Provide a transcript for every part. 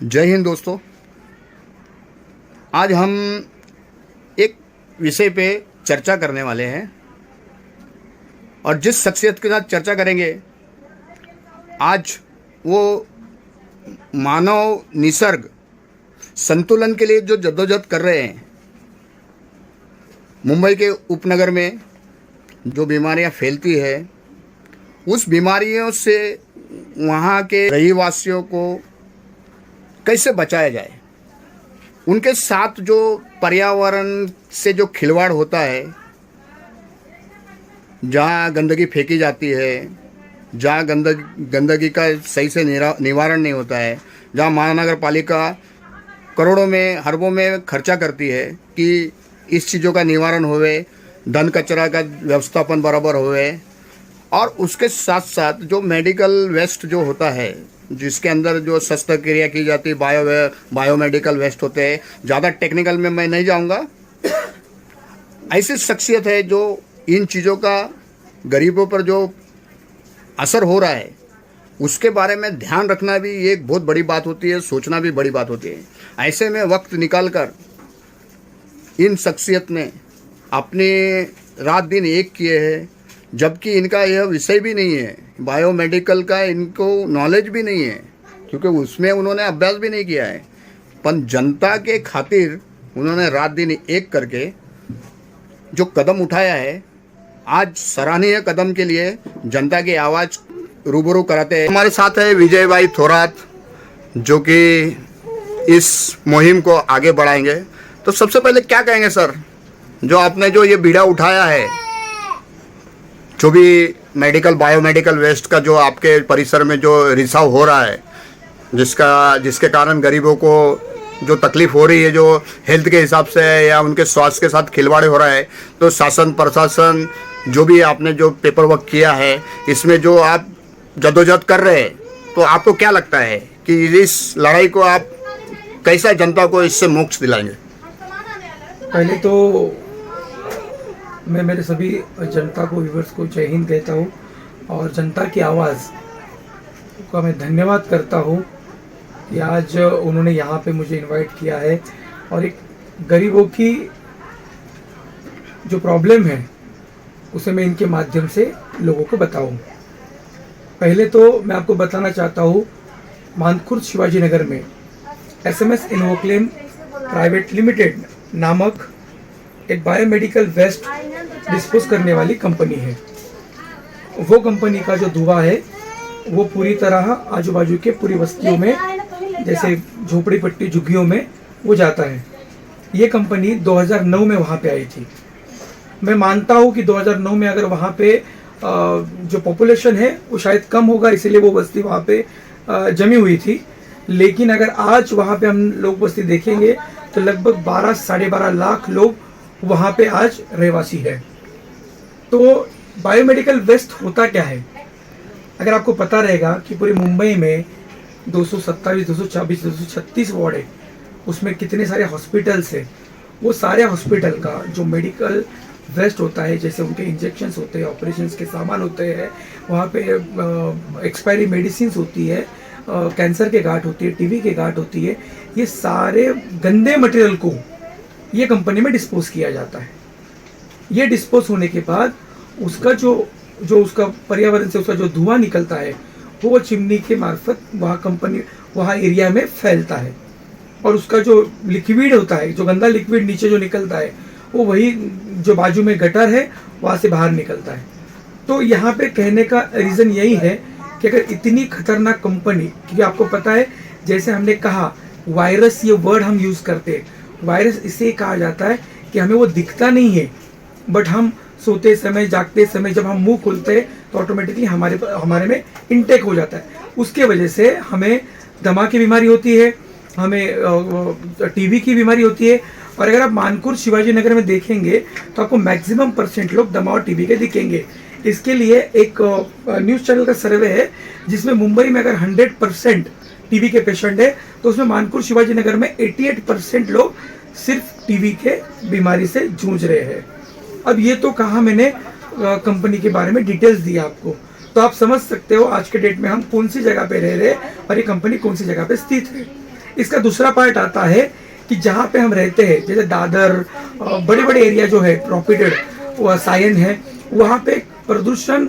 जय हिंद दोस्तों। आज हम एक विषय पे चर्चा करने वाले हैं और जिस शख्सियत के साथ चर्चा करेंगे आज वो मानव निसर्ग संतुलन के लिए जो जद्दोजहद कर रहे हैं। मुंबई के उपनगर में जो बीमारियां फैलती है उस बीमारियों से वहाँ के रहीवासियों को कैसे बचाया जाए, उनके साथ जो पर्यावरण से जो खिलवाड़ होता है, जहाँ गंदगी फेंकी जाती है, जहाँ गंदगी का सही से निवारण नहीं होता है, जहाँ महानगर पालिका करोड़ों में अरबों में खर्चा करती है कि इस चीज़ों का निवारण होवे, धन कचरा का व्यवस्थापन बराबर होवे, और उसके साथ साथ जो मेडिकल वेस्ट जो होता है, जिसके अंदर जो शस्त्रक्रिया की जाती है, बायोमेडिकल वेस्ट होते हैं। ज़्यादा टेक्निकल में मैं नहीं जाऊंगा। ऐसी शख्सियत है जो इन चीज़ों का गरीबों पर जो असर हो रहा है उसके बारे में ध्यान रखना भी एक बहुत बड़ी बात होती है, सोचना भी बड़ी बात होती है। ऐसे में वक्त निकाल कर इन शख्सियत ने अपने रात दिन एक किए हैं, जबकि इनका यह विषय भी नहीं है, बायोमेडिकल का इनको नॉलेज भी नहीं है, क्योंकि उसमें उन्होंने अभ्यास भी नहीं किया है। पर जनता के खातिर उन्होंने रात दिन एक करके जो कदम उठाया है, आज सराहनीय कदम के लिए जनता की आवाज़ रूबरू कराते हैं। हमारे साथ है विजय भाई थोरात, जो कि इस मुहिम को आगे बढ़ाएंगे। तो सबसे पहले क्या कहेंगे सर, जो आपने जो ये बीड़ा उठाया है, जो भी मेडिकल बायोमेडिकल वेस्ट का जो आपके परिसर में जो रिसाव हो रहा है, जिसके कारण गरीबों को जो तकलीफ़ हो रही है, जो हेल्थ के हिसाब से या उनके स्वास्थ्य के साथ खिलवाड़ हो रहा है, तो शासन प्रशासन जो भी आपने जो पेपर वर्क किया है, इसमें जो आप जद्दोजहद कर रहे हैं, तो आपको क्या लगता है कि इस लड़ाई को आप कैसा जनता को इससे मोक्ष दिलाएंगे? पहले तो मैं मेरे सभी जनता को, व्यूवर्स को जय हिंद कहता हूँ और जनता की आवाज़ का मैं धन्यवाद करता हूँ कि आज उन्होंने यहाँ पे मुझे इनवाइट किया है और एक गरीबों की जो प्रॉब्लम है उसे मैं इनके माध्यम से लोगों को बताऊँ। पहले तो मैं आपको बताना चाहता हूँ, मानखुर्द शिवाजी नगर में SMS इनवोक्लेम प्राइवेट लिमिटेड नामक एक बायोमेडिकल वेस्ट डिस्पोज करने वाली कंपनी है। वो कंपनी का जो धुआं है वो पूरी तरह आजू बाजू के पूरी बस्तियों में, जैसे झोपड़ी पट्टी झुग्गियों में वो जाता है। ये कंपनी 2009 में वहाँ पे आई थी। मैं मानता हूँ कि 2009 में अगर वहाँ पे जो पॉपुलेशन है वो शायद कम होगा, इसीलिए वो बस्ती वहाँ पे जमी हुई थी। लेकिन अगर आज वहाँ पे हम लोग बस्ती देखेंगे तो लगभग 12 साढ़े 12 लाख लोग वहाँ पे आज रहवासी है। तो बायोमेडिकल वेस्ट होता क्या है? अगर आपको पता रहेगा कि पूरी मुंबई में 227, 226, 236 वार्ड है, उसमें कितने सारे हॉस्पिटल्स है, वो सारे हॉस्पिटल का जो मेडिकल वेस्ट होता है, जैसे उनके इंजेक्शंस होते हैं, ऑपरेशंस के सामान होते हैं, वहाँ पे एक्सपायरी मेडिसिन होती है, कैंसर के गांठ होती है, टीबी के गांठ होती है, ये सारे गंदे मटेरियल को ये कंपनी में डिस्पोज किया जाता है। ये डिस्पोज होने के बाद उसका जो उसका पर्यावरण से उसका जो धुआं निकलता है वो चिमनी के मार्फत वहाँ एरिया में फैलता है, और उसका जो लिक्विड होता है, जो गंदा लिक्विड नीचे जो निकलता है, वो वही जो बाजू में गटर है वहाँ से बाहर निकलता है। तो यहाँ पे कहने का रीज़न यही है कि अगर इतनी खतरनाक कंपनी, क्योंकि आपको पता है, जैसे हमने कहा वायरस, ये वर्ड हम यूज़ करते हैं, वायरस इसे कहा जाता है कि हमें वो दिखता नहीं है, बट हम सोते समय, जागते समय जब हम मुंह खोलते हैं तो ऑटोमेटिकली हमारे में इनटेक हो जाता है। उसके वजह से हमें दमा की बीमारी होती है, हमें टीबी की बीमारी होती है। और अगर आप मानखुर्द शिवाजी नगर में देखेंगे तो आपको मैक्सिमम % लोग दमा और टीबी के दिखेंगे। इसके लिए एक न्यूज़ चैनल का सर्वे है जिसमें मुंबई में अगर 100% टीबी के पेशेंट है तो उसमें मानखुर्द शिवाजी नगर में 88% लोग सिर्फ टीबी के बीमारी से जूझ रहे हैं। अब ये तो कहा मैंने कंपनी के बारे में डिटेल्स दिया आपको, तो आप समझ सकते हो आज के डेट में हम कौन सी जगह पे रह रहे हैं और ये कंपनी कौन सी जगह पे स्थित है। इसका दूसरा पार्ट आता है कि जहाँ पे हम रहते हैं, जैसे दादर, बड़े बड़े एरिया जो है प्रॉफिटेड, वो सायन है, वहाँ पे प्रदूषण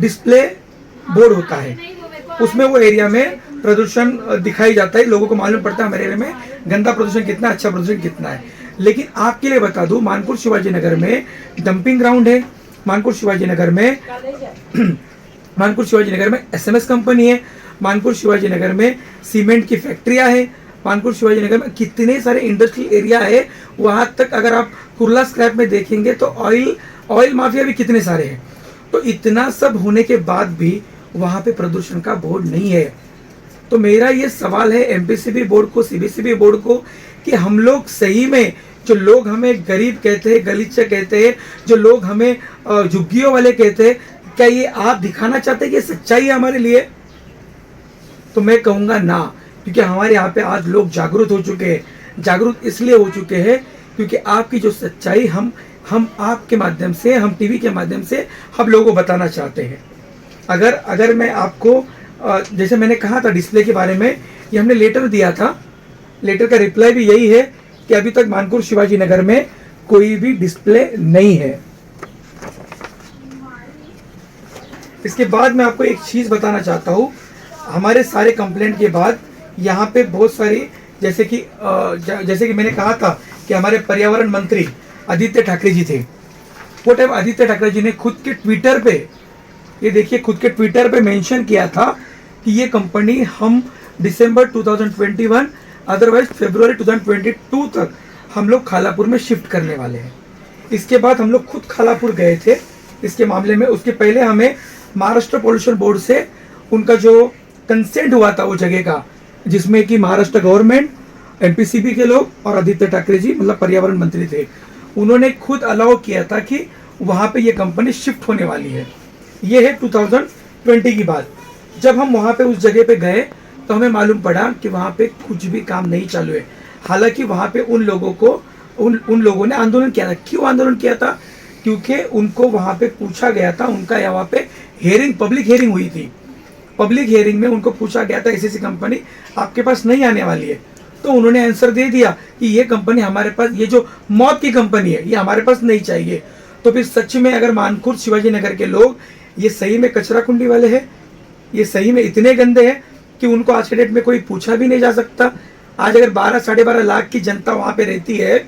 डिस्प्ले बोर्ड होता है। उसमें वो एरिया में प्रदूषण दिखाई जाता है, लोगों को मालूम पड़ता है हमारे एरिया में गंदा प्रदूषण कितना, अच्छा प्रदूषण कितना है। लेकिन आपके लिए बता दूं, मानपुर शिवाजी नगर में डंपिंग ग्राउंड है, मानपुर शिवाजी नगर में मानपुर शिवाजी नगर में एसएमएस कंपनी है, मानपुर शिवाजी नगर में सीमेंट की फैक्ट्रियां है, मानपुर शिवाजी नगर में कितने सारे इंडस्ट्रियल एरिया है। वहां तक अगर आप कुर्ला स्क्रैप में देखेंगे तो ऑयल माफिया भी कितने सारे हैं। तो इतना सब होने के बाद भी वहां पे प्रदूषण का बोर्ड नहीं है। तो मेरा ये सवाल है एमपीसीबी बोर्ड को, सीबीसीबी बोर्ड को, कि हम लोग सही में, जो लोग हमें गरीब कहते हैं, गलीचे कहते हैं, जो लोग हमें झुग्गियों वाले कहते हैं, क्या ये आप दिखाना चाहते हैं कि सच्चाई है हमारे लिए? तो मैं कहूँगा ना, क्योंकि हमारे यहाँ पे आज लोग जागरूक हो चुके हैं। जागरूक इसलिए हो चुके हैं क्योंकि आपकी जो सच्चाई हम आपके माध्यम से, हम टीवी के माध्यम से हम लोगों को बताना चाहते हैं। अगर मैं आपको जैसे मैंने कहा था डिस्प्ले के बारे में, ये हमने लेटर दिया था, लेटर का रिप्लाई भी यही है कि अभी तक मानपुर शिवाजी नगर में कोई भी डिस्प्ले नहीं है। इसके बाद मैं आपको एक चीज बताना चाहता हूँ, हमारे सारे कंप्लेंट के बाद यहाँ पे बहुत सारी, जैसे कि मैंने कहा था कि हमारे पर्यावरण मंत्री आदित्य ठाकरे जी थे। वो टाइम आदित्य ठाकरे जी ने खुद के ट्विटर पे, ये देखिए, खुद के ट्विटर पे मेंशन किया था कि ये कंपनी हम दिसंबर 2021 अदरवाइज फरवरी 2022 तक हम लोग खालापुर में शिफ्ट करने वाले हैं। इसके बाद हम लोग खुद खालापुर गए थे इसके मामले में। उसके पहले हमें महाराष्ट्र पॉल्यूशन बोर्ड से उनका जो कंसेंट हुआ था वो जगह का, जिसमें कि महाराष्ट्र गवर्नमेंट, एमपीसीबी के लोग और आदित्य ठाकरे जी मतलब पर्यावरण मंत्री थे, उन्होंने खुद अलाउ किया था कि वहाँ पे ये कंपनी शिफ्ट होने वाली है। ये है 2020 की बात। जब हम वहाँ पे उस जगह पे गए तो हमें मालूम पड़ा कि वहाँ पे कुछ भी काम नहीं चालू है। हालांकि वहाँ पे उन लोगों ने आंदोलन किया था। क्यों आंदोलन किया था? क्योंकि उनको वहाँ पे पूछा गया था, उनका यहाँ पे हियरिंग, पब्लिक हियरिंग हुई थी। पब्लिक हियरिंग में उनको पूछा गया था ऐसी कंपनी आपके पास नहीं आने वाली है। तो उन्होंने आंसर दे दिया कि ये कंपनी हमारे पास, ये जो मौत की कंपनी है, ये हमारे पास नहीं चाहिए। तो फिर सच में अगर मानपुर शिवाजी नगर के लोग ये सही में कचरा कुंडी वाले हैं, ये सही में इतने गंदे हैं कि उनको आज के डेट में कोई पूछा भी नहीं जा सकता। आज अगर 12-12.5 लाख की जनता वहाँ पे रहती है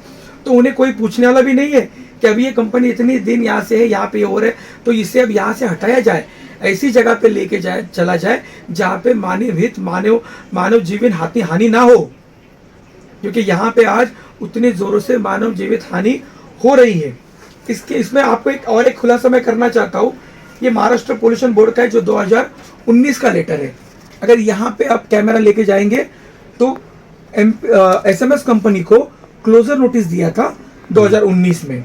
तो उन्हें कोई पूछने वाला भी नहीं है कि अभी ये कंपनी इतनी दिन यहाँ से है, यहाँ पे और है, तो इसे अब यहाँ से हटाया जाए, ऐसी जगह पे लेके चला जाए जहाँ पे मानव हित, मानव जीवन हानि ना हो। क्योंकि यहाँ पे आज उतने जोरों से मानव जीवित हानि हो रही है। इसमें आपको एक खुलासा मैं करना चाहता हूँ। ये महाराष्ट्र पोल्यूशन बोर्ड का है जो 2019 का लेटर है। अगर यहाँ पे आप कैमरा लेके जाएंगे तो एसएमएस कंपनी को क्लोजर नोटिस दिया था 2019 में।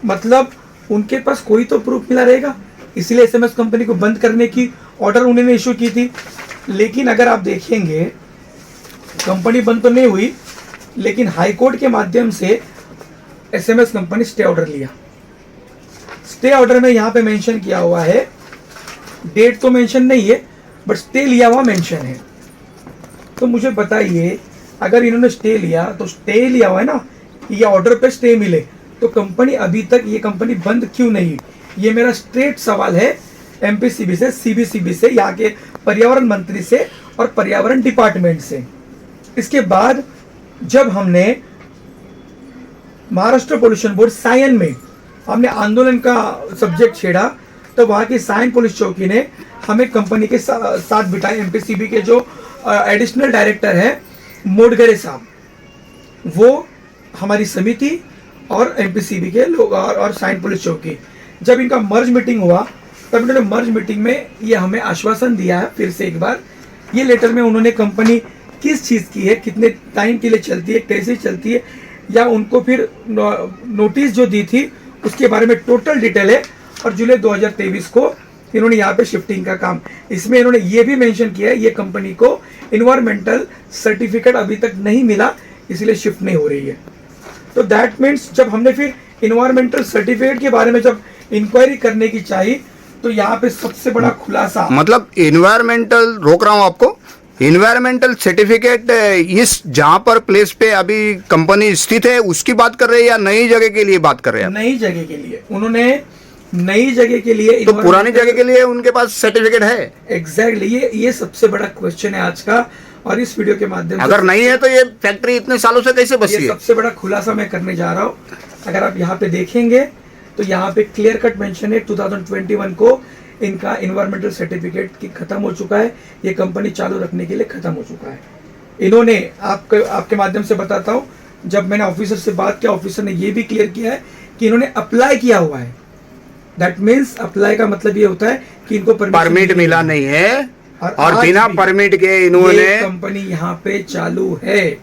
मतलब उनके पास कोई तो प्रूफ मिला रहेगा, इसलिए एसएमएस कंपनी को बंद करने की ऑर्डर उन्होंने इशू की थी। लेकिन अगर आप देखेंगे कंपनी बंद तो नहीं हुई, लेकिन हाई कोर्ट के माध्यम से एसएमएस कंपनी स्टे ऑर्डर लिया। स्टे ऑर्डर में यहाँ पे मेंशन किया हुआ है, डेट तो मेंशन नहीं है बट स्टे लिया हुआ मेंशन है। तो मुझे बताइए, अगर इन्होंने स्टे लिया तो स्टे लिया हुआ है ना, ये ऑर्डर पे स्टे मिले, तो कंपनी अभी तक ये कंपनी बंद क्यों नहीं? ये मेरा स्ट्रेट सवाल है एमपीसीबी से, सीबीसीबी से, यहाँ के पर्यावरण मंत्री से और पर्यावरण डिपार्टमेंट से। इसके बाद जब हमने महाराष्ट्र पोल्यूशन बोर्ड सायन में हमने आंदोलन का सब्जेक्ट छेड़ा, तो वहाँ की सायन पुलिस चौकी ने हमें कंपनी के साथ बिठाए। एमपीसीबी के जो एडिशनल डायरेक्टर है मोडगरे साहब, वो हमारी समिति और एमपीसीबी के लोग और सायन पुलिस चौकी, जब इनका मर्ज मीटिंग हुआ तब इन्होंने मर्ज मीटिंग में ये हमें आश्वासन दिया है फिर से एक बार। ये लेटर में उन्होंने कंपनी किस चीज़ की है, कितने टाइम के लिए चलती है, कैसे चलती है, या उनको फिर नोटिस जो दी थी उसके बारे में टोटल डिटेल है। और जुलाई 2023 को इन्होंने यहाँ पे शिफ्टिंग का काम, इसमें इन्होंने ये भी मेंशन किया है ये कंपनी को इन्वायरमेंटल सर्टिफिकेट अभी तक नहीं मिला, इसलिए शिफ्ट नहीं हो रही है। तो दैट मीन्स जब हमने फिर इन्वायरमेंटल सर्टिफिकेट के बारे में जब इंक्वायरी करने की चाहिए, तो यहाँ पे सबसे बड़ा खुलासा, मतलब इन्वायरमेंटल रोक रहा हूँ आपको, इन्वायरमेंटल सर्टिफिकेट इस जहाँ पर प्लेस पे अभी कंपनी स्थित है उसकी बात कर रहे हैं या नई जगह के लिए बात कर रहे हैं आप? नई जगह के लिए उन्होंने नई जगह के लिए तो पुरानी जगह के लिए उनके पास सर्टिफिकेट है? एग्जैक्टली ये सबसे बड़ा क्वेश्चन है आज का। और इस वीडियो के माध्यम से अगर नहीं है तो ये फैक्ट्री इतने सालों से कैसे बची ये है? सबसे बड़ा खुलासा मैं करने जा रहा हूँ। अगर आप यहाँ पे देखेंगे तो यहाँ पे क्लियर कट मेंशन है 2021 को इनका इन्वायरमेंटल सर्टिफिकेट की खत्म हो चुका है। ये कंपनी चालू रखने के लिए खत्म हो चुका है। इन्होंने आपके माध्यम से बताता हूँ, जब मैंने ऑफिसर से बात किया, ऑफिसर ने ये भी क्लियर किया है कि इन्होंने अप्लाई किया हुआ है। दैट मीन्स अप्लाई का मतलब ये होता है कि इनको परमिट मिला नहीं है और आज बिना भी परमिट के इन्होंने कंपनी यहाँ पे चालू है।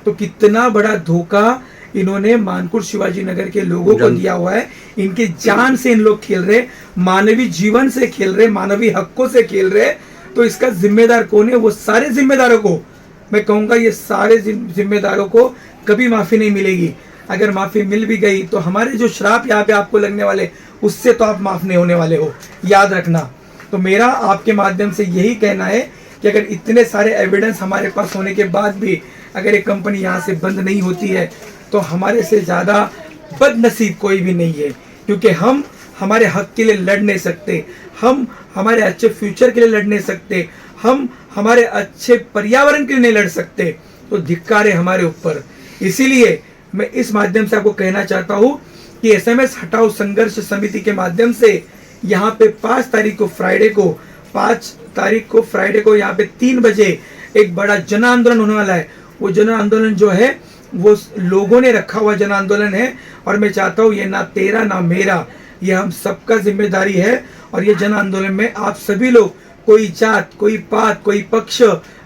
तो कितना बड़ा धोखा इन्होंने मानकुर शिवाजी नगर के लोगों को दिया हुआ है। इनके जान से इन लोग खेल रहे, मानवीय जीवन से खेल रहे, मानवीय हकों से खेल रहे। तो इसका जिम्मेदार कौन है? वो सारे जिम्मेदारों को मैं कहूंगा, ये सारे जिम्मेदारों को कभी माफी नहीं मिलेगी। अगर माफी मिल भी गई तो हमारे जो श्राप यहाँ पे आपको लगने वाले, उससे तो आप माफ नहीं होने वाले हो, याद रखना। तो मेरा आपके माध्यम से यही कहना है कि अगर इतने सारे एविडेंस हमारे पास होने के बाद भी अगर एक कंपनी यहाँ से बंद नहीं होती है तो हमारे से ज़्यादा बदनसीब कोई भी नहीं है। क्योंकि हम हमारे हक के लिए लड़ नहीं सकते, हम हमारे अच्छे फ्यूचर के लिए लड़ नहीं सकते, हम हमारे अच्छे पर्यावरण के लिए नहीं लड़ सकते। तो धिक्कार है हमारे ऊपर। इसीलिए मैं इस माध्यम से आपको कहना चाहता हूँ कि एसएमएस हटाओ संघर्ष समिति के माध्यम से यहाँ पे 5 तारीख को फ्राइडे को यहाँ पे 3 बजे एक बड़ा जन आंदोलन होने वाला है। वो जन आंदोलन जो है वो लोगों ने रखा हुआ जन आंदोलन है और मैं चाहता हूँ ये ना तेरा ना मेरा, ये हम सबका जिम्मेदारी है। और ये जन आंदोलन में आप सभी लोग, कोई जात, कोई पात, कोई पक्ष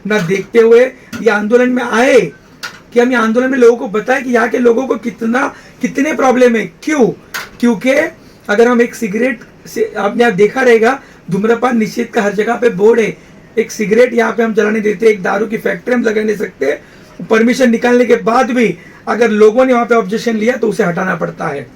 ना देखते हुए ये आंदोलन में आए कि हम ये आंदोलन में लोगों को बताएं कि यहाँ के लोगों को कितने प्रॉब्लम है। क्योंकि अगर हम एक सिगरेट से, आपने आप देखा रहेगा धूम्रपान निषेध का हर जगह पे बोर्ड है, एक सिगरेट यहाँ पे हम जलाने देते, एक दारू की फैक्ट्री हम लगा नहीं सकते। परमिशन निकालने के बाद भी अगर लोगों ने वहां पे ऑब्जेक्शन लिया तो उसे हटाना पड़ता है।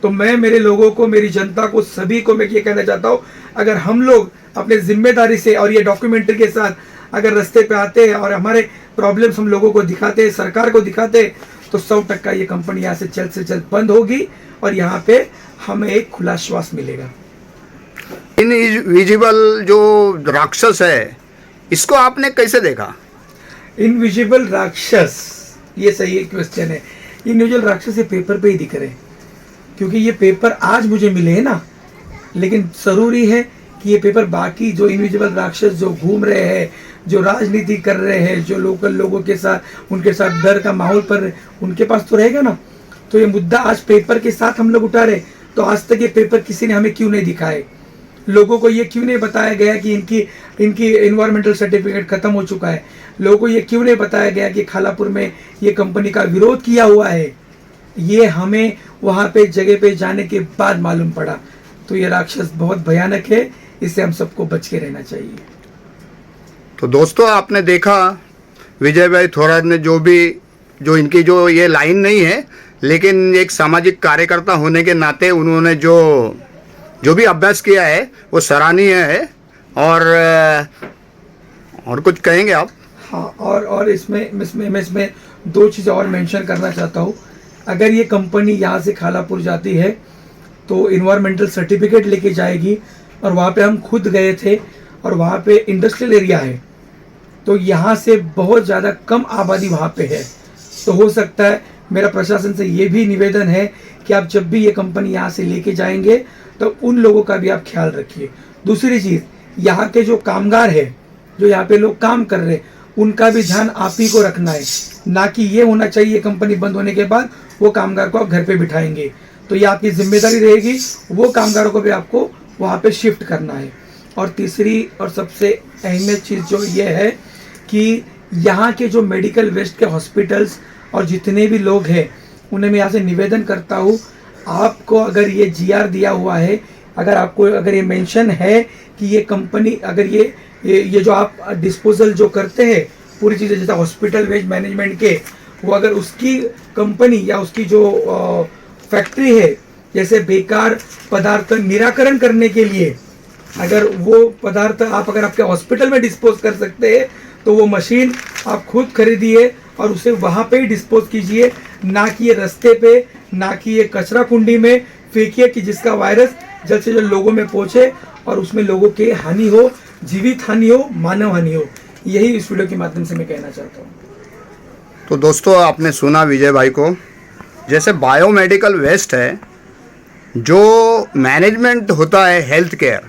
तो मैं मेरे लोगों को, मेरी जनता को, सभी को मैं ये कहना चाहता हूँ, अगर हम लोग अपने जिम्मेदारी से और ये डॉक्यूमेंट्री के साथ अगर रास्ते पे आते हैं और हमारे प्रॉब्लम्स हम लोगों को दिखाते हैं, सरकार को दिखाते, तो 100% ये कंपनी यहाँ से जल्द बंद होगी और यहाँ पे हमें एक खुला श्वास मिलेगा। इनविजिबल जो राक्षस है, इसको आपने कैसे देखा? इनविजिबल राक्षस, ये सही क्वेश्चन है। इनविजिबल राक्षस ये पेपर पे ही दिख रहे हैं, क्योंकि ये पेपर आज मुझे मिले हैं ना, लेकिन जरूरी है कि ये पेपर बाकी जो इनविजिबल राक्षस जो घूम रहे हैं, जो राजनीति कर रहे हैं, जो लोकल लोगों के साथ, उनके साथ डर का माहौल पर उनके पास तो रहेगा ना। तो ये मुद्दा आज पेपर के साथ हम लोग उठा रहे। तो आज तक ये पेपर किसी ने हमें क्यों नहीं दिखाए? लोगों को ये क्यों नहीं बताया गया कि इनकी इन्वायरमेंटल सर्टिफिकेट खत्म हो चुका है? लोगों को ये क्यों नहीं बताया गया कि खालापुर में ये कंपनी का विरोध किया हुआ है? ये हमें वहां पे जगह पे जाने के बाद मालूम पड़ा। तो ये राक्षस बहुत भयानक है, इससे हम सबको बच के रहना चाहिए। तो दोस्तों, आपने देखा विजय भाई थोराट ने जो इनकी जो ये लाइन नहीं है, लेकिन एक सामाजिक कार्यकर्ता होने के नाते उन्होंने जो भी अभ्यास किया है वो सराहनीय है। और कुछ कहेंगे आप? हाँ, और इसमें 2 चीज़ें और मेंशन करना चाहता हूँ। अगर ये कंपनी यहाँ से खालापुर जाती है तो इन्वायरमेंटल सर्टिफिकेट लेके जाएगी, और वहाँ पे हम खुद गए थे और वहाँ पे इंडस्ट्रियल एरिया है, तो यहाँ से बहुत ज़्यादा कम आबादी वहाँ पे है। तो हो सकता है, मेरा प्रशासन से ये भी निवेदन है कि आप जब भी ये कंपनी यहाँ से लेके जाएंगे तो उन लोगों का भी आप ख्याल रखिए। दूसरी चीज़, यहाँ के जो कामगार है, जो यहाँ पे लोग काम कर रहे हैं, उनका भी ध्यान आप ही को रखना है। ना कि ये होना चाहिए कंपनी बंद होने के बाद वो कामगार को आप घर पे बिठाएंगे। तो ये आपकी जिम्मेदारी रहेगी, वो कामगारों को भी आपको वहाँ पे शिफ्ट करना है। और तीसरी और सबसे अहमियत चीज़ जो ये है कि यहाँ के जो मेडिकल वेस्ट के हॉस्पिटल्स और जितने भी लोग हैं, उन्हें मैं यहाँ से निवेदन करता हूँ, आपको अगर ये जीआर दिया हुआ है, अगर ये मेंशन है कि ये कंपनी, अगर ये जो आप डिस्पोजल जो करते हैं पूरी चीज़ें, जैसे हॉस्पिटल वेस्ट मैनेजमेंट के, वो अगर उसकी कंपनी या उसकी जो फैक्ट्री है, जैसे बेकार पदार्थ का निराकरण करने के लिए अगर वो पदार्थ आप अगर आपके हॉस्पिटल में डिस्पोज कर सकते हैं तो वो मशीन आप खुद खरीदिए और उसे वहाँ पे ही डिस्पोज कीजिए, ना कि ये रास्ते पे, ना कि ये कचरा कुंडी में फेंकिए कि जिसका वायरस जल्द से जल्द लोगों में पहुँचे और उसमें लोगों की हानि हो, जीवित हानि हो, मानव हानि हो। यही इस वीडियो के माध्यम से मैं कहना चाहता हूँ। तो दोस्तों आपने सुना विजय भाई को, जैसे बायोमेडिकल वेस्ट है, जो मैनेजमेंट होता है हेल्थ केयर,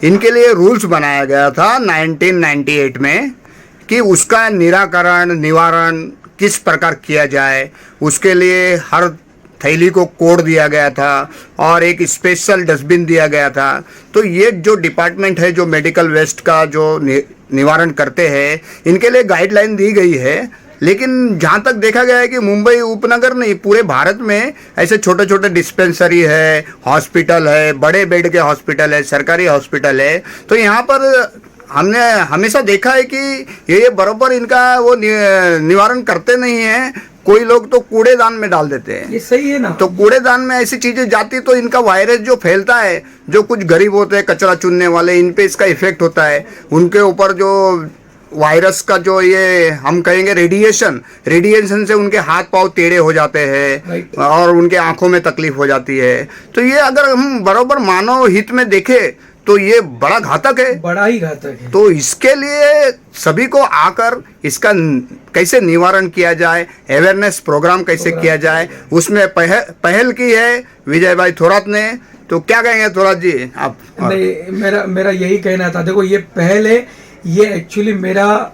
इनके लिए रूल्स बनाया गया था 1998 में कि उसका निवारण किस प्रकार किया जाए। उसके लिए हर थैली को कोड दिया गया था और एक स्पेशल डस्टबिन दिया गया था। तो ये जो डिपार्टमेंट है जो मेडिकल वेस्ट का जो निवारण करते हैं, इनके लिए गाइडलाइन दी गई है। लेकिन जहाँ तक देखा गया है कि मुंबई उपनगर नहीं, पूरे भारत में ऐसे छोटे छोटे डिस्पेंसरी है, हॉस्पिटल है, बड़े बेड के हॉस्पिटल है, सरकारी हॉस्पिटल है। तो यहाँ पर हमने हमेशा देखा है कि ये बराबर इनका वो निवारण करते नहीं हैं। कोई लोग तो कूड़ेदान में डाल देते हैं। ये सही है ना। तो कूड़ेदान में ऐसी चीज़ें जाती तो इनका वायरस जो फैलता है, जो कुछ गरीब होते हैं कचरा चुनने वाले, इन पे इसका इफेक्ट होता है। उनके ऊपर जो वायरस का जो ये हम कहेंगे रेडिएशन से उनके हाथ पांव टेढ़े हो जाते हैं और उनके आंखों में तकलीफ हो जाती है। तो ये अगर हम बराबर मानव हित में देखें तो ये बड़ा घातक है, बड़ा ही घातक है। तो इसके लिए सभी को आकर इसका कैसे निवारण किया जाए, अवेयरनेस प्रोग्राम कैसे किया जाए, उसमें पहल की है विजय भाई थोरात ने। तो क्या कहेंगे थोरात जी आप? नहीं, मेरा यही कहना था। देखो, ये पहल है, ये एक्चुअली मेरा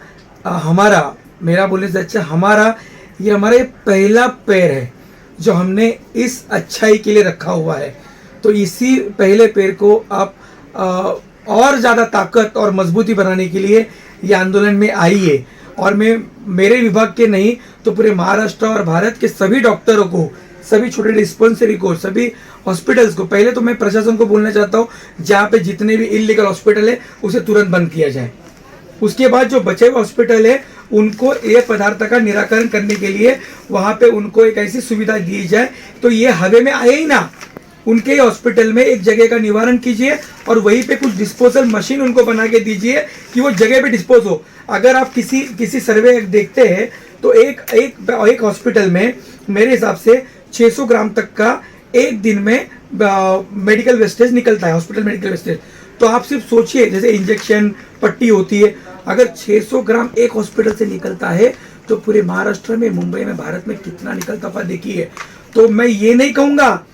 बोलने से अच्छा हमारा ये पहला पैर है जो हमने इस अच्छाई के लिए रखा हुआ है। तो इसी पहले पैर को आप और ज़्यादा ताकत और मजबूती बनाने के लिए ये आंदोलन में आई है। और मैं मेरे विभाग के नहीं तो पूरे महाराष्ट्र और भारत के सभी डॉक्टरों को, सभी छोटे डिस्पेंसरी को, सभी हॉस्पिटल्स को, पहले तो मैं प्रशासन को बोलना चाहता हूँ जहाँ पे जितने भी इलीगल हॉस्पिटल है उसे तुरंत बंद किया जाए। उसके बाद जो बचे हुए हॉस्पिटल है उनको ये पदार्थ का निराकरण करने के लिए वहाँ पे उनको एक ऐसी सुविधा दी जाए तो ये हवे में आए ही ना। उनके हॉस्पिटल में एक जगह का निवारण कीजिए और वहीं पे कुछ डिस्पोजल मशीन उनको बना के दीजिए कि वो जगह पे डिस्पोज हो। अगर आप किसी सर्वे देखते हैं तो एक हॉस्पिटल में मेरे हिसाब से 600 ग्राम तक का एक दिन में मेडिकल वेस्टेज निकलता है, हॉस्पिटल मेडिकल वेस्टेज। तो आप सिर्फ सोचिए, जैसे इंजेक्शन पट्टी होती है, अगर 600 ग्राम एक हॉस्पिटल से निकलता है तो पूरे महाराष्ट्र में, मुंबई में, भारत में कितना निकलता हुआ देखिए। तो मैं ये नहीं कहूँगा,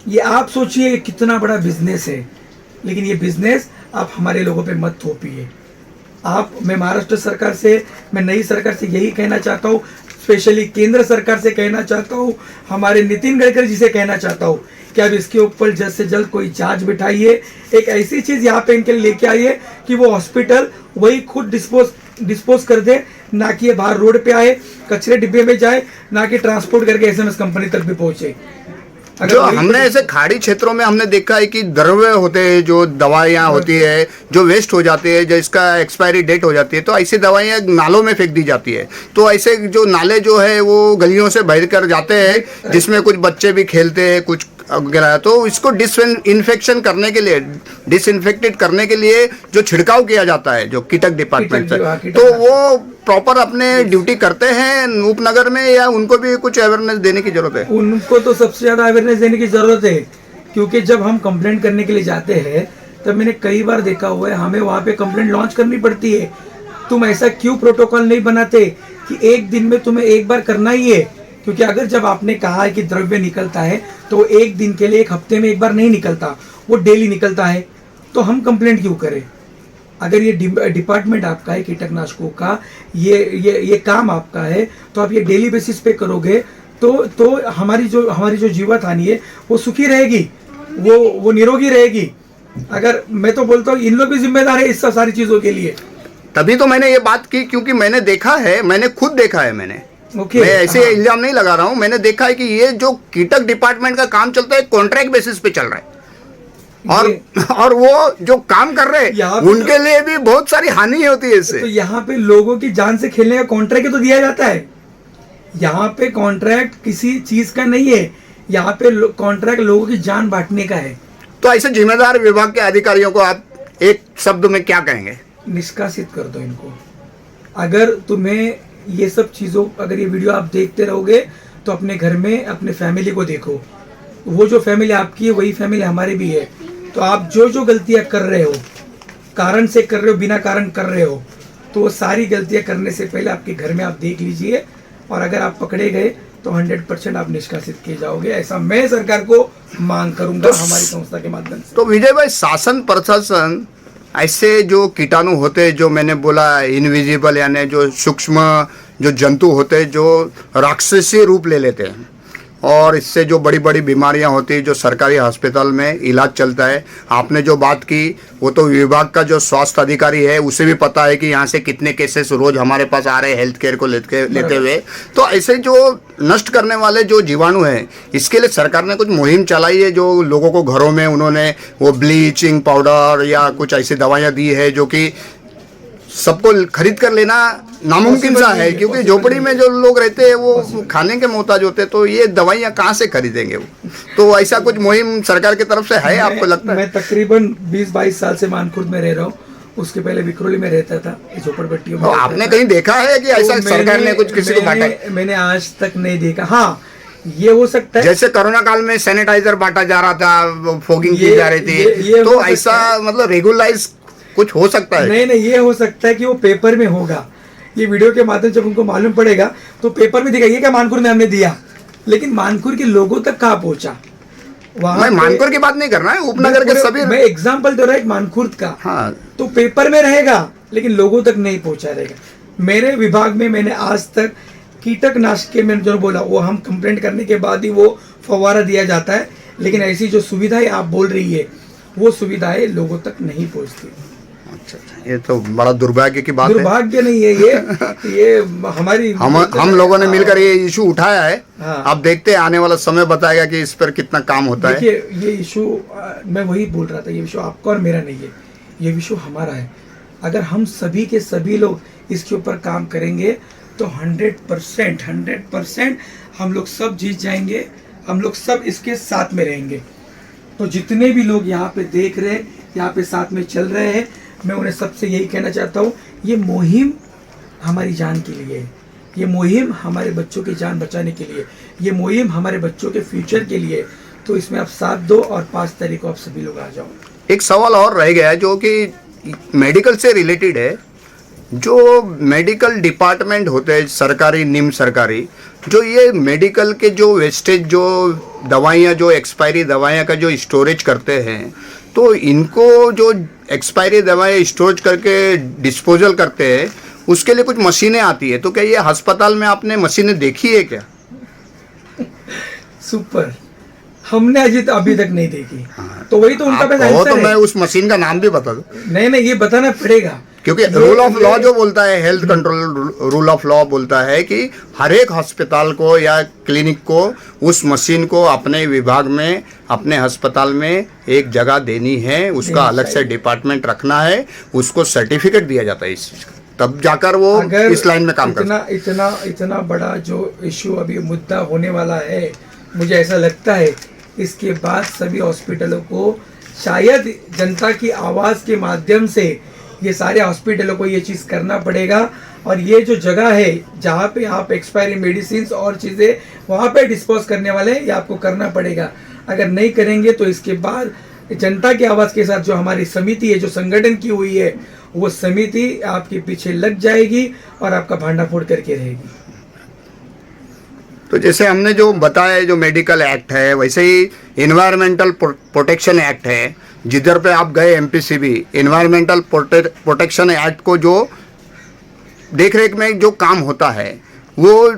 ये आप सोचिए कितना बड़ा बिजनेस है, लेकिन ये बिजनेस आप हमारे लोगों पे मत थोपिए। मैं महाराष्ट्र सरकार से, मैं नई सरकार से यही कहना चाहता हूँ, स्पेशली केंद्र सरकार से कहना चाहता हूँ, हमारे नितिन गडकरी जी से कहना चाहता हूँ कि अब इसके ऊपर जल्द से जल्द कोई जांच बिठाइए, एक ऐसी चीज यहाँ पे इनके लिए लेके आइए कि वो हॉस्पिटल वही खुद डिस्पोज कर दे, ना कि ये बाहर रोड पे आए, कचरे डिब्बे में जाए, ना कि ट्रांसपोर्ट करके SMS कंपनी तक भी पहुंचे। जो हमने ऐसे खाड़ी क्षेत्रों में हमने देखा है कि द्रव्य होते हैं, जो दवाइयाँ होती है जो वेस्ट हो जाती है, जो इसका एक्सपायरी डेट हो जाती है, तो ऐसी दवाइयाँ नालों में फेंक दी जाती है। तो ऐसे जो नाले जो है वो गलियों से बह कर जाते हैं, जिसमें कुछ बच्चे भी खेलते हैं, कुछ वगैरह। तो इसको डिसइंफेक्शन करने के लिए, डिसइंफेक्टेड करने के लिए जो छिड़काव किया जाता है जो कीटक डिपार्टमेंट से, तो वो प्रॉपर अपने ड्यूटी करते हैं उपनगर में, या उनको भी कुछ अवेयरनेस देने की जरूरत है? उनको तो सबसे ज्यादा अवेयरनेस देने की जरूरत है, क्योंकि जब हम कंप्लेंट करने के लिए जाते हैं तब मैंने कई बार देखा हुआ है हमें वहाँ पे कंप्लेंट लॉन्च करनी पड़ती है। तुम ऐसा क्यों प्रोटोकॉल नहीं बनाते कि एक दिन में तुम्हें एक बार करना ही है? क्योंकि अगर जब आपने कहा है कि द्रव्य निकलता है तो एक दिन के लिए, एक हफ्ते में एक बार नहीं निकलता, वो डेली निकलता है, तो हम कंप्लेंट क्यों करें? अगर ये डिपार्टमेंट आपका है कीटनाशकों का, ये काम आपका है, तो आप ये डेली बेसिस पे करोगे तो हमारी जो जीवित हानि है वो सुखी रहेगी, वो निरोगी रहेगी। अगर मैं तो बोलता हूँ इन लोग भी जिम्मेदार है इस सारी चीजों के लिए। तभी तो मैंने ये बात की, क्योंकि मैंने देखा है, मैंने खुद देखा है। मैं ऐसे इल्जाम नहीं लगा रहा हूँ, मैंने देखा है कि ये जो कीटक डिपार्टमेंट का काम चलता है कॉन्ट्रैक्ट बेसिस पे चल रहा है, और वो जो काम कर रहे हैं उनके लिए भी बहुत सारी हानि होती है इससे। तो यहाँ पे लोगों की जान से खेलने का कॉन्ट्रैक्ट तो दिया जाता है। यहाँ पे कॉन्ट्रैक्ट किसी चीज का नहीं है, यहाँ पे कॉन्ट्रैक्ट लोगों की जान बांटने का है। तो ऐसे जिम्मेदार विभाग के अधिकारियों को आप एक शब्द में क्या कहेंगे? निष्कासित कर दो इनको। अगर तुम्हें ये सब चीज़ों, अगर ये वीडियो आप देखते रहोगे तो अपने घर में अपने फैमिली को देखो, वो जो फैमिली आपकी है वही फैमिली हमारी भी है। तो आप जो जो गलतियां कर रहे हो, कारण से कर रहे हो, बिना कारण कर रहे हो, तो वो सारी गलतियां करने से पहले आपके घर में आप देख लीजिए, और अगर आप पकड़े गए तो 100% आप निष्कासित किए जाओगे। ऐसा मैं सरकार को मांग करूंगा हमारी संस्था के माध्यम से। तो विजय भाई, शासन प्रशासन ऐसे जो कीटाणु होते हैं, जो मैंने बोला इनविजिबल, यानी जो सूक्ष्म जो जंतु होते हैं, जो राक्षसी रूप ले लेते हैं, और इससे जो बड़ी बड़ी बीमारियां होती हैं, जो सरकारी अस्पताल में इलाज चलता है। आपने जो बात की वो तो विभाग का जो स्वास्थ्य अधिकारी है उसे भी पता है कि यहाँ से कितने केसेस रोज हमारे पास आ रहे हैं हेल्थ केयर को लेते हुए। तो ऐसे जो नष्ट करने वाले जो जीवाणु हैं, इसके लिए सरकार ने कुछ मुहिम चलाई है, जो लोगों को घरों में उन्होंने वो ब्लीचिंग पाउडर या कुछ ऐसी दवाइयाँ दी है जो कि सबको खरीद कर लेना नामुमकिन सा है, क्योंकि झोपड़ी में जो लोग रहते हैं वो खाने के मोहताज होते हैं, तो ये दवाइयाँ कहाँ से खरीदेंगे वो? तो ऐसा कुछ मुहिम सरकार की तरफ से है, आपको लगता है? मैं तकरीबन 20-22 साल से मानखुर्द में रह रहा हूँ। उसके पहले विक्रोली में रहता था, झोपड़पट्टियों में। आपने कहीं देखा है कि ऐसा सरकार ने कुछ किसी को बांटा? मैंने आज तक नहीं देखा। हाँ, ये हो सकता है जैसे कोरोना काल में सैनिटाइजर बांटा जा रहा था, फोगिंग की जा रही थी, तो ऐसा मतलब रेगुलाइज कुछ हो सकता है? नहीं, ये हो सकता है कि वो पेपर में होगा। ये वीडियो के माध्यम से जब उनको मालूम पड़ेगा तो पेपर में दिखाइए क्या मानखुर में हमने दिया, लेकिन मानखुर के लोगों तक कहाँ पहुंचा? मैं मानखुर की बात नहीं कर रहा है, उपनगर के सभी, मैं एग्जाम्पल दे रहा हूँ मानखुर्द का। हाँ, तो पेपर में रहेगा लेकिन लोगों तक नहीं पहुंचा रहेगा। मेरे विभाग में मैंने आज तक कीटकनाशक के, मैंने जो बोला वो हम कंप्लेंट करने के बाद ही वो फवारा दिया जाता है, लेकिन ऐसी जो सुविधाएं आप बोल रही है वो सुविधाएं लोगों तक नहीं पहुंचती। अच्छा, ये तो बड़ा दुर्भाग्य की बात है। दुर्भाग्य नहीं है ये हमारी हम लोगों ने मिलकर ये इशू उठाया है। हाँ। आप देखते हैं आने वाला समय बताएगा कि इस पर कितना काम होता है। देखिए, ये इशू मैं वही बोल रहा था, ये इशू आपका और मेरा नहीं है, ये इशू हमारा है। अगर हम सभी के सभी लोग इसके ऊपर काम करेंगे तो 100% हम लोग सब जीत जाएंगे, हम लोग सब इसके साथ में रहेंगे। तो जितने भी लोग यहाँ पे देख रहे हैं, यहाँ पे साथ में चल रहे हैं, मैं उन्हें सबसे यही कहना चाहता हूँ, ये मुहिम हमारी जान के लिए है, ये मुहिम हमारे बच्चों की जान बचाने के लिए, ये मुहिम हमारे बच्चों के फ्यूचर के लिए। तो इसमें आप साथ दो और 5 तारीख को आप सभी लोग आ जाओ। एक सवाल और रह गया है जो कि मेडिकल से रिलेटेड है। जो मेडिकल डिपार्टमेंट होते हैं, सरकारी निम्न सरकारी, जो ये मेडिकल के जो वेस्टेज जो दवाइयाँ, जो एक्सपायरी दवाइयाँ का जो स्टोरेज करते हैं, तो इनको जो एक्सपायरी दवाएं स्टोरेज करके डिस्पोजल करते हैं, उसके लिए कुछ मशीनें आती है। तो क्या ये अस्पताल में आपने मशीनें देखी है क्या? सुपर, हमने अभी तक नहीं देखी। हाँ, तो वही तो उनका पैसा तो मैं उस मशीन का नाम भी बता दूं। नहीं, ये बताना पड़ेगा, क्योंकि रूल ऑफ लॉ जो बोलता है, health control rule of law बोलता है कि हर एक अस्पताल को या क्लिनिक को उस मशीन को अपने विभाग में, अपने अस्पताल में एक जगह देनी है, उसका अलग से डिपार्टमेंट रखना है, उसको सर्टिफिकेट दिया जाता है इस चीज का, तब जाकर वो इस लाइन में काम करता है। इतना बड़ा जो इश्यू अभी मुद्दा होने वाला है, मुझे ऐसा लगता है इसके बाद सभी हॉस्पिटलों को शायद जनता की आवाज़ के माध्यम से ये सारे हॉस्पिटलों को ये चीज़ करना पड़ेगा। और ये जो जगह है जहाँ पे आप एक्सपायरी मेडिसिन और चीज़ें वहाँ पे डिस्पोज करने वाले हैं, ये आपको करना पड़ेगा। अगर नहीं करेंगे तो इसके बाद जनता की आवाज़ के साथ जो हमारी समिति है, जो संगठन की हुई है, वो समिति आपके पीछे लग जाएगी और आपका भांडाफोड़ करके रहेगी। तो जैसे हमने जो बताया, जो मेडिकल एक्ट है, वैसे ही इन्वायरमेंटल प्रोटेक्शन एक्ट है। जिधर पे आप गए एमपीसीबी, इन्वायरमेंटल प्रोटेक्शन एक्ट को जो देख रेख में जो काम होता है, वो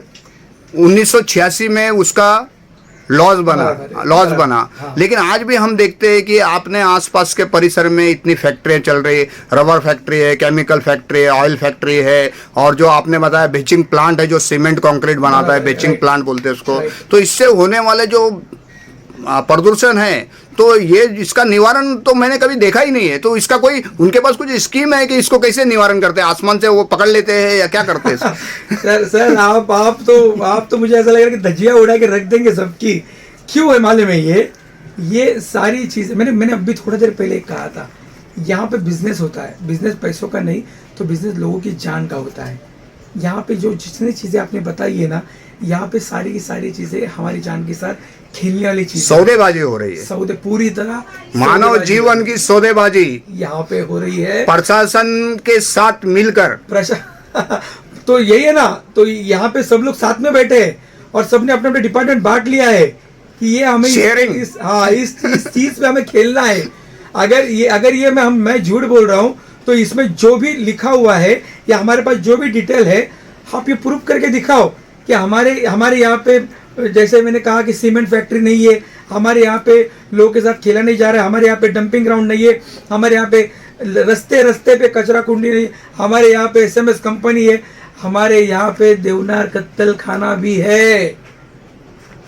1986 में उसका लॉज बना। हाँ। लेकिन आज भी हम देखते हैं कि आपने आसपास के परिसर में इतनी फैक्ट्रियाँ चल रही, रबर फैक्ट्री है, केमिकल फैक्ट्री है, ऑयल फैक्ट्री है, और जो आपने बताया बेचिंग प्लांट है, जो सीमेंट कंक्रीट बनाता है, बेचिंग प्लांट बोलते हैं उसको। तो इससे होने वाले जो प्रदूषण है, तो ये इसका निवारण तो मैंने कभी देखा ही नहीं है। तो इसका कोई उनके पास कुछ स्कीम है कि इसको कैसे निवारण करते हैं? आसमान से वो पकड़ लेते हैं या क्या करते हैं? सर आप तो मुझे ऐसा लग रहा है कि धज्जियां उड़ा के रख देंगे सबकी। क्यों है मालूम है? ये सारी चीजें मैंने अभी थोड़ा देर पहले कहा था, यहाँ पे बिजनेस होता है, बिजनेस पैसों का नहीं तो बिजनेस लोगों की जान का होता है। यहाँ पे जो जितनी चीज़ें आपने बताई है ना, यहाँ पे सारी की सारी चीज़ें हमारी जान के साथ खेलने वाली चीज़ें, सौदेबाजी हो रही है, सौदे पूरी तरह मानव सौदेबाजी जीवन की सौदेबाजी यहाँ पे हो रही है प्रशासन के साथ मिलकर। तो यही है ना, तो यहाँ पे सब लोग साथ में बैठे हैं और सबने अपने अपने डिपार्टमेंट बांट लिया है कि ये हमें Sharing। इस चीज पे हमें खेलना है। अगर ये मैं झूठ बोल रहा हूँ तो इसमें जो भी लिखा हुआ है या हमारे पास जो भी डिटेल है, आप ये प्रूफ करके दिखाओ कि हमारे यहाँ पे, जैसे मैंने कहा कि सीमेंट फैक्ट्री नहीं है, हमारे यहाँ पे लोगों के साथ खेला नहीं जा रहा है, हमारे यहाँ पे डंपिंग ग्राउंड नहीं है, हमारे यहाँ पे रस्ते पे कचरा कुंडी नहीं, हमारे यहाँ पे SMS कंपनी है, हमारे यहाँ पे देवनार कत्तल खाना भी है।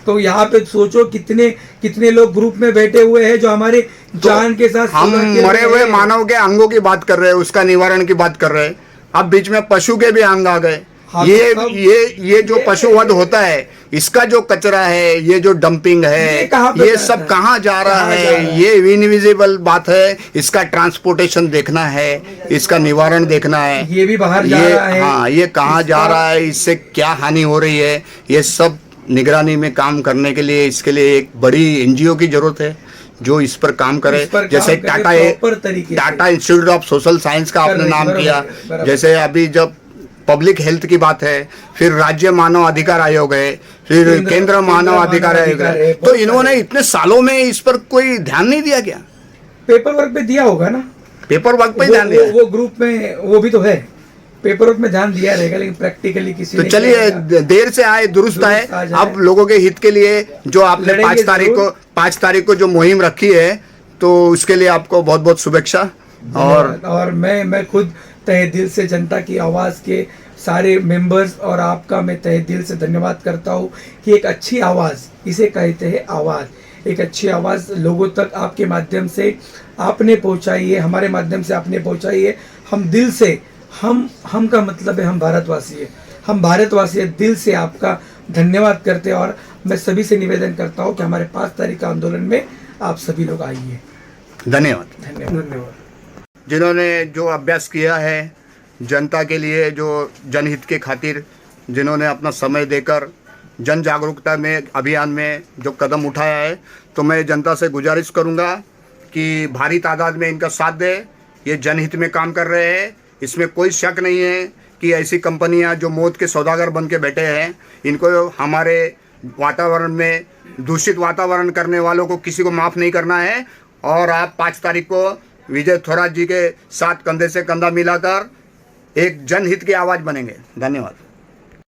तो यहाँ पे सोचो कितने लोग ग्रुप में बैठे हुए हैं जो हमारे जान के साथ हम मरे हुए मानव के अंगों की बात कर रहे हैं, उसका निवारण की बात कर रहे हैं। अब बीच में पशु के भी अंग आ गए। हाँ, ये जो पशुवध होता है, इसका जो कचरा है, ये जो डंपिंग है, ये सब कहाँ जा रहा है, ये इनविजिबल बात है। इसका ट्रांसपोर्टेशन देखना है, इसका निवारण देखना है, ये भी बाहर जा रहा है। हाँ, ये कहाँ जा रहा है, इससे क्या हानि हो रही है, ये सब निगरानी में काम करने के लिए, इसके लिए एक बड़ी NGO की जरूरत है जो इस पर काम करे। जैसे Tata institute of social science का आपने नाम किया, जैसे अभी जब पब्लिक हेल्थ की बात है, फिर राज्य मानव अधिकार आयोग है, फिर केंद्र मानव अधिकार आयोग है, तो इन्होंने इतने सालों में इस पर कोई ध्यान नहीं दिया क्या? पेपर वर्क पे दिया होगा ना, पेपर वर्क पे ध्यान दिया, वो ग्रुप में वो भी तो है, पेपर वर्क में ध्यान दिया रहेगा, लेकिन प्रैक्टिकली किसी तो चलिए देर से आए दुरुस्त आए। अब लोगों के हित के लिए जो आपने 5 तारीख को जो मुहिम रखी है, तो उसके लिए आपको बहुत बहुत शुभेच्छा। और मैं खुद तहे दिल से जनता की आवाज़ के सारे मेंबर्स और आपका मैं तहे दिल से धन्यवाद करता हूँ कि एक अच्छी आवाज़, इसे कहते हैं आवाज़, एक अच्छी आवाज़ लोगों तक आपके माध्यम से आपने पहुँचाई है, हमारे माध्यम से आपने पहुँचाई है। हम दिल से, हम का मतलब है हम भारतवासी है, हम भारतवासी है, दिल से आपका धन्यवाद करते हैं। और मैं सभी से निवेदन करता हूँ कि हमारे 5 तारीख का आंदोलन में आप सभी लोग आइए। धन्यवाद। जिन्होंने जो अभ्यास किया है जनता के लिए, जो जनहित के खातिर जिन्होंने अपना समय देकर जन जागरूकता में अभियान में जो कदम उठाया है, तो मैं जनता से गुजारिश करूंगा कि भारी तादाद में इनका साथ दे। ये जनहित में काम कर रहे हैं, इसमें कोई शक नहीं है कि ऐसी कंपनियां जो मौत के सौदागर बन के बैठे हैं, इनको हमारे वातावरण में दूषित वातावरण करने वालों को किसी को माफ़ नहीं करना है। और आप 5 तारीख को विजय थोराट जी के साथ कंधे से कंधा मिलाकर एक जनहित की आवाज़ बनेंगे। धन्यवाद।